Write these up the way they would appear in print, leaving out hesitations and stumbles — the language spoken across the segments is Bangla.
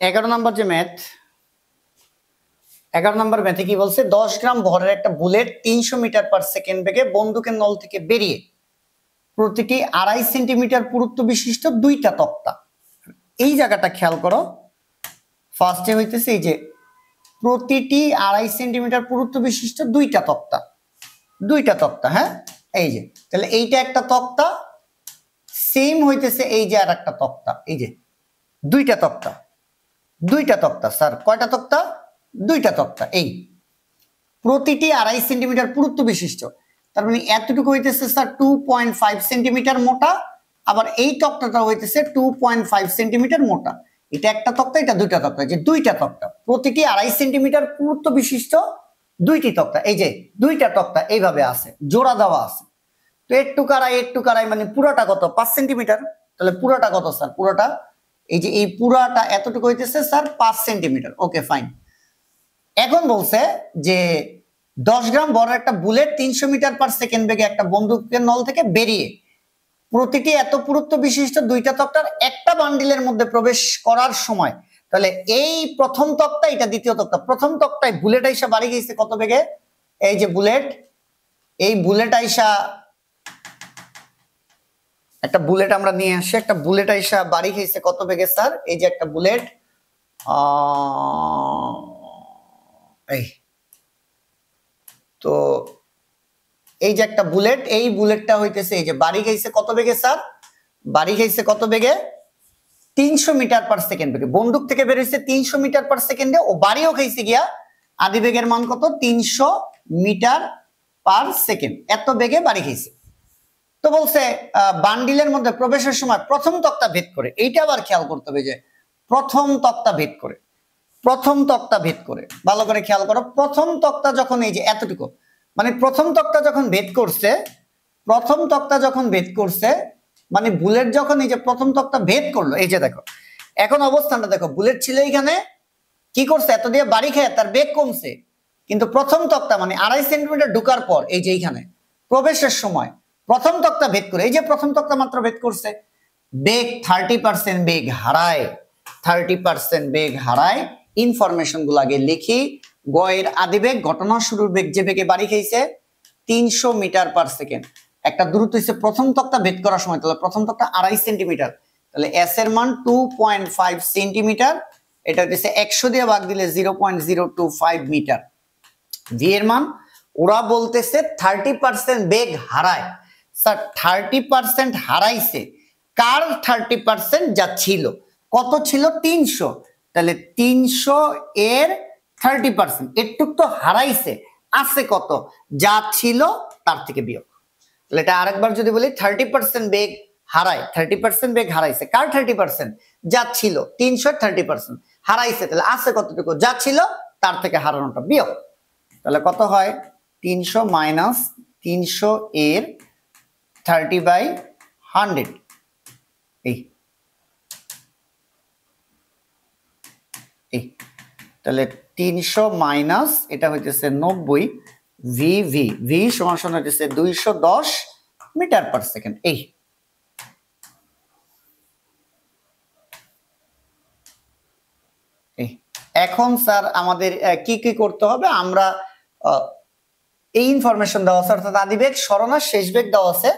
11 নম্বর যে ম্যাথ 11 নম্বর ম্যাথে কি বলছে 10 গ্রাম ভরের একটা বুলেট 300 মিটার পার সেকেন্ড বেগে বন্দুকের নল থেকে বেরিয়ে প্রতিটি 2.5 সেন্টিমিটার পুরুত্ব বিশিষ্ট দুইটা তক্তা। এই জায়গাটা খেয়াল করো, ফার্স্টে হইতেছে এই যে প্রতিটি 2.5 সেন্টিমিটার পুরুত্ব বিশিষ্ট দুইটা তক্তা। হ্যাঁ, এই যে তাহলে এইটা একটা তক্তা, সেম হইতেছে এই যে আর একটা তক্তা, এই যে দুইটা তক্তা স্যার। কয়টা তক্তা? দুইটা তক্তা। এই প্রতিটি 2.5 সেন্টিমিটার পুরুত্ব বিশিষ্ট, তার মানে এতটুকু হইতেছে স্যার 2.5 সেন্টিমিটার মোটা, আবার এই তক্তাটা হইতেছে 2.5 সেন্টিমিটার মোটা। এটা একটা তক্তা, এটা দুইটা তক্তা, যে দুইটা তক্তা প্রতিটি 2.5 সেন্টিমিটার পুরুত্ব বিশিষ্ট দুইটি তক্তা। এই যে দুইটা তক্তা এইভাবে আছে, জোড়া দেওয়া আছে। তো একটু কারাই মানে পুরোটা কত? 5 সেন্টিমিটার। তাহলে পুরোটা কত স্যার? পুরোটা এই যে এই পুরাটা এতটুকু হইতেছে স্যার 5 সেন্টিমিটার। Okay fine. এখন বলছে যে 10 গ্রাম বড় একটা বুলেট 300 মিটার পার সেকেন্ড বেগে একটা বন্দুকের নল থেকে বেরিয়ে প্রতিটি এত পুরুত্ব বিশিষ্ট দুইটা তক্তার একটা বান্ডিলের মধ্যে প্রবেশ করার সময়, তাহলে এই প্রথম তক্তা, এটা দ্বিতীয় তক্তা, প্রথম তক্তায় বুলেট আইসা বাড়ি গেছে কত বেগে? এই যে বুলেট আইসা একটা বুলেট আমরা নিয়ে আসি, একটা বুলেট আইসা বাড়ি খেয়েছে কত বেগে স্যার? এই যে একটা বুলেট, এই তো এই যে একটা বুলেট, এই বুলেটটা হইতেছে এই যে বাড়ি খাইছে কত বেগে স্যার? বাড়ি খাইছে কত বেগে? 300 মিটার পার সেকেন্ড বেগে। বন্দুক থেকে বের হইছে 300 মিটার পার সেকেন্ডে, ও বাড়িও খাইছে গিয়া আদি বেগের মান কত? 300 মিটার পার সেকেন্ড, এত বেগে বাড়ি খাইছে। তো বলছে বান্ডিলের মধ্যে প্রবেশের সময় প্রথম তক্তা ভেদ করে, এইটা আবার খেয়াল করতে হবে যে প্রথম তক্তা ভেদ করে, ভালো করে খেয়াল করো। প্রথম তক্তা যখন এই যে এতটুকু, মানে প্রথম তক্তা যখন ভেদ করছে, মানে বুলেট যখন এই যে প্রথম তক্তা ভেদ করলো, এই যে দেখো এখন অবস্থানটা দেখো, বুলেট ছিল এইখানে, কি করছে? এত দিয়ে বাড়ি খেয়ে তার বেগ কমছে, কিন্তু প্রথম তক্তা মানে 2.5 সেন্টিমিটার ঢুকার পর এই যে এইখানে প্রবেশের সময় প্রথম তক্তা ভেদ করে, এই যে প্রথম তক্তা মাত্র ভেদ করছে, বেগ 30% বেগ হারায়, 30% বেগ হারায়। ইনফরমেশন গুলো আগে লিখি। গয়ের আদিবেগ, ঘটনা শুরুর বেগ, যে বেগে বাড়ি খেয়েছে 300 মিটার পার সেকেন্ড। একটা দূরত্ব হচ্ছে প্রথম তক্তা ভেদ করার সময়, তাহলে প্রথম তক্তা 2.5 সেন্টিমিটার, তাহলে এস এর মান 2.5 সেন্টিমিটার। এটা হচ্ছে 100 দিয়ে ভাগ দিলে 0.025 মিটার। ভি এর মান ওরা বলতেছে 30% বেগ হারায়। স্যার 30% হারাইছে, কার 30%? যা ছিল, কত ছিল? 300। তাহলে 300 এর 30%, একটু তো হারাইছে, আছে কত? যা ছিল তার থেকে বিয়োগ। তাহলে এটা আরেকবার যদি বলি, 30% বেগ হারায়, 30% বেগ হারাইছে, কার 30%? যা ছিল, 300 30% হারাইছে, তাহলে আছে কতটুকু? যা ছিল তার থেকে হারানোটা বিয়োগ। তাহলে কত হয়? 300 মাইনাস 300 এর 30/100। এই তাহলে 300 মাইনাস এটা হইতেছে 90, ভি সমান সমান হইতেছে 210 মিটার পার সেকেন্ড। এখন স্যার আমাদের কি কি করতে হবে? আমরা এই ইনফরমেশন দেওয়া আছে, অর্থাৎ আদিবেগ, সরণার শেষ বেগ দেওয়া আছে,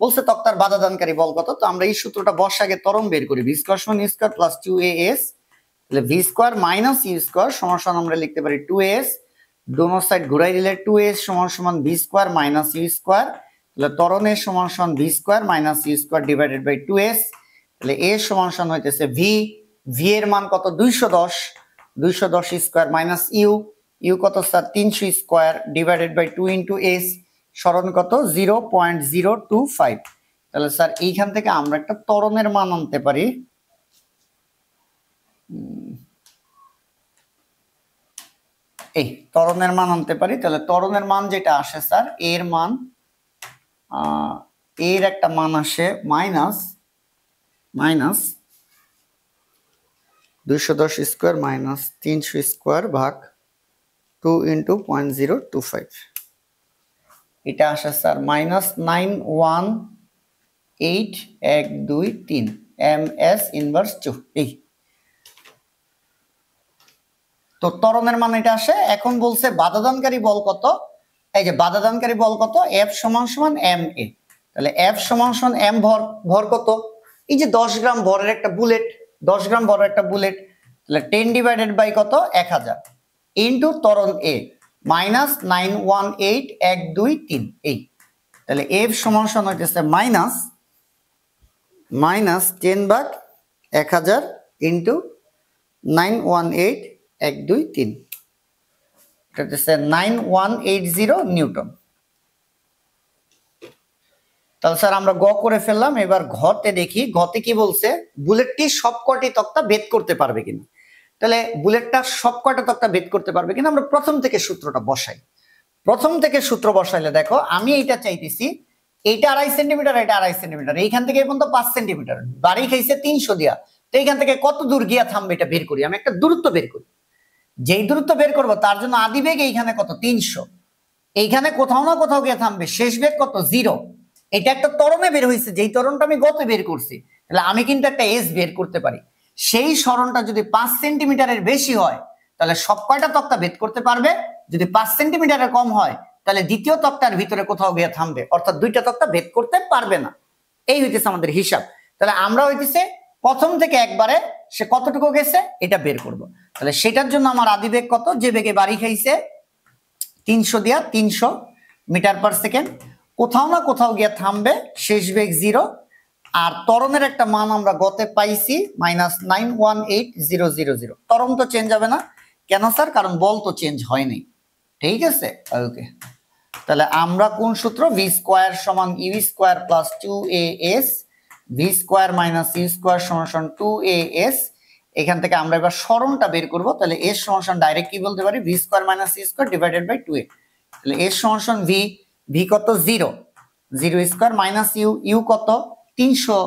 বলছে তক্তার বাধাদানকারী বল কত। তো আমরা এই সূত্রটা বর্ষা আগে ত্বরণ বের করি, ভি স্কয়ার সমান ইউ স্কয়ার প্লাস 2as, তাহলে V square minus U square সমান সমান আমরা লিখতে পারি 2as, দোনো সাইড ঘুরাই দিলে 2as সমান সমান V square minus U square, তাহলে ত্বরণের সমান সমান V square minus U square divided by 2s, তাহলে a সমান সমান হইতেছে ভি এর মান কত? 210 স্কয়ার মাইনাস ইউ কত sir? 300 square divided by 2 into S, সরণ কত? 0.025। তাহলে স্যার এইখান থেকে আমরা একটা ত্বরণের মান আনতে পারি। তাহলে ত্বরণের মান যেটা আসে স্যার, এর মান, এর একটা মান আসে মাইনাস 210 স্কয়ার মাইনাস 300 স্কয়ার ভাগ 2 ইন্টু 0.025, এটা আসে স্যার মাইনাস 918,123 ms ইনভার্স 2। তো ত্বরণের মান এটা আসে। এখন বলছে বাধাদানকারী বল কত, এই যে বাধাদানকারী বল কত, F সমান সমান ma। তাহলে F সমান সমান m, ভর কত, এই যে 10 গ্রাম ভরের একটা বুলেট, 10 গ্রাম ভরের একটা বুলেট, তাহলে 10 ডিভাইডেড বাই কত 1000 ইনটু ত্বরণ A মাইনাস 918123 এই। তাহলে F সমান সমান হইতেছে মাইনাস 10/1000 ইনটু 918123, এটা হচ্ছে 9180 নিউটন। তাহলে স্যার আমরা গ করে ফেললাম। এবার ঘতে দেখি, ঘতে কি বলছে, বুলেটটি সবকটি তক্তা ভেদ করতে পারবে কিনা। তাহলে বুলেটটা সবকটা তক্তা ভেদ করতে পারবে কিনা, আমরা প্রথম থেকে সূত্রটা বসাই। প্রথম থেকে সূত্র বসাইলে দেখো, আমি এইটা চাইতেছি, এইটা 2.5 সেন্টিমিটার, এটা 2.5 সেন্টিমিটার, এইখান থেকে এই পর্যন্ত 5 সেন্টিমিটার, বাড়ি খাইছে 300 দিয়া, তো এইখান থেকে কত দূর গিয়া থামবে এটা বের করি। আমি একটা দূরত্ব বের করি, যেই দূরত্ব বের করবো তার জন্য আদি বেগ এইখানে কত 300, এইখানে কোথাও না কোথাও গিয়ে থামবে, শেষ বেগ কত 0। এটা একটা ত্বরণে বের হয়েছে, যেই ত্বরণটা আমি গতে বের করছি, তাহলে আমি কিন্তু একটা এস বের করতে পারি। সেই সরণটা যদি 5 সেন্টিমিটারের বেশি হয় তাহলে সব কয়টা তক্তা ভেদ করতে পারবে, যদি 5 সেন্টিমিটারের কম হয় তাহলে দ্বিতীয় তক্তার ভিতরে কোথাও গিয়ে থামবে, অর্থাৎ দুইটা তক্তা ভেদ করতে পারবে না। এই হইতেছে আমাদের হিসাব। তাহলে আমরা হইতেছে প্রথম থেকে একবারে সে কতটুকু গেছে এটা বের করব। তাহলে সেটার জন্য আমার আদি বেগ কত, যে বেগে বাড়ি খাইছে 300 দিয়া 300 মিটার পার সেকেন্ড, কোথাও না কোথাও গিয়ে থামবে, শেষ বেগ 0। আর ত্বরণের একটা মান আমরা গতে পাইছি মাইনাস 918000। ত্বরণ তো চেঞ্জ হবে না, কেন স্যার, কারণ বল তো চেঞ্জ হয়নি। ঠিক আছে, ওকে। তাহলে আমরা কোন সূত্র, ভি স্কোয়ার সমান U square plus 2as, V square minus U square সমান 2as। এখান থেকে আমরা এবার সরণটা বের করব। তাহলে এস সমান ডাইরেক্ট কি বলতে পারি, V square minus U square divided by 2a। তাহলে এস সমান ভি, ভি কত 0 স্কোয়ার মাইনাস ইউ, ইউ কত 300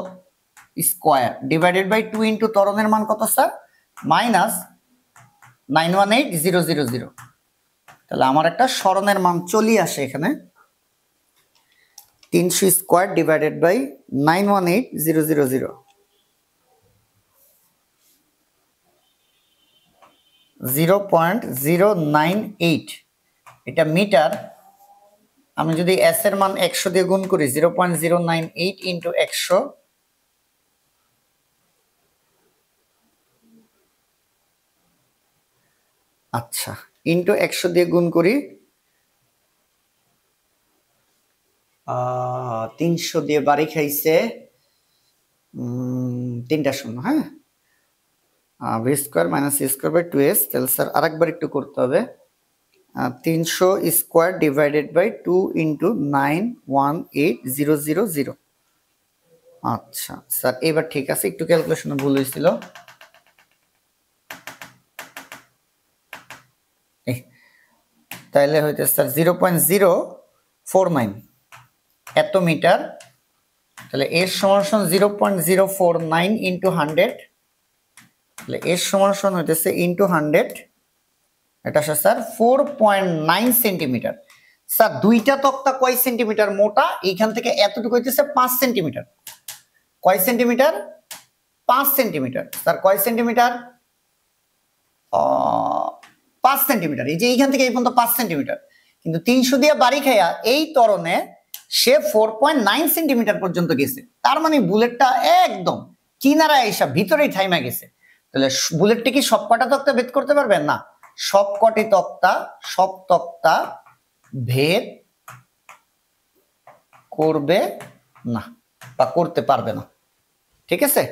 স্কোয়ার ডিভাইডেড বাই 2 ইন্টু ত্বরণের মান কত স্যার, মাইনাস 918000। তাহলে আমার একটা সরণের মান চলে আসে এখানে 300 স্কোয়ার ডিভাইডেড বাই 918000, 0.098। এটা মিটার। আমি যদি এস এর মান 100 দিয়ে গুণ করি, 0.098 ইন্টু 100, আচ্ছা, ইন্টু 100 দিয়ে গুণ করি, 300 দিয়ে বাড়ি খাইছে 3টা শূন্য। হ্যাঁ, V square minus U square by 2s। তাহলে স্যার আরেকবার একটু করতে হবে, 300 স্কোয়ার ডিভাইডেড বাই 2 ইন্টু 918000। আচ্ছা স্যার, এবার ঠিক আছে, একটু ক্যালকুলেশনে ভুল হয়েছিল। তাহলে হইতে স্যার 0.049 এত মিটার। তাহলে এর সমান 0.049 ইন্টু 100, তাহলে এর সমান হইতেছে ইন্টু 100, এটা আসে স্যার 4.9 সেন্টিমিটার। স্যার দুইটা তক্তা কয় সেন্টিমিটার মোটা, এইখান থেকে এতটুকু হইতেছে 5 সেন্টিমিটার। কয় সেন্টিমিটার, 5 সেন্টিমিটার। স্যার কয় সেন্টিমিটার, 5 সেন্টিমিটার। এই যে এইখান থেকে এই পর্যন্ত 5 সেন্টিমিটার, কিন্তু 300 দিয়ে বাড়ি খাইয়া এই ত্বরণে সে 4.9 সেন্টিমিটার পর্যন্ত গেছে। তার মানে বুলেটটা একদম কিনারা এসে ভিতরেই থাইমা গেছে। তাহলে বুলেটটি কি সব কটা তক্তা ভেদ করতে পারবে না, সব কটি তক্তা, সব তক্তা ভেদ করবে না বা করতে পারবে না। ঠিক আছে,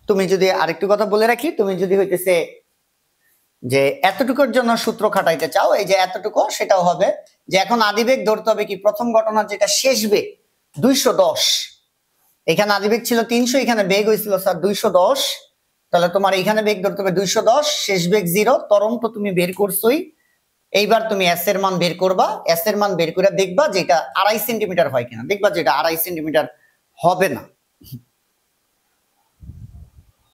তুমি যদি আরেকটু কথা বলে রাখি, তুমি যদি হইতেছে যে এতটুকুর জন্য সূত্র খাটাইতে চাও, এই যে এতটুকু, সেটাও হবে যে এখন আদিবেগ ধরতে হবে কি, প্রথম ঘটনার যেটা শেষ বেগ 210, এখানে আদিবেগ ছিল 300, এখানে বেগ হয়েছিল স্যার 210। তাহলে তোমার এখানে বেগ ধরতে হবে 210, শেষ বেগ 0, ত্বরণ তো তুমি বের করছোই। এইবার তুমি এস এর মান বের করবা, এস এর মান বের করে দেখবা যেটা 2.5 সেন্টিমিটার হয় কিনা, দেখবা যেটা 2.5 সেন্টিমিটার হবে না।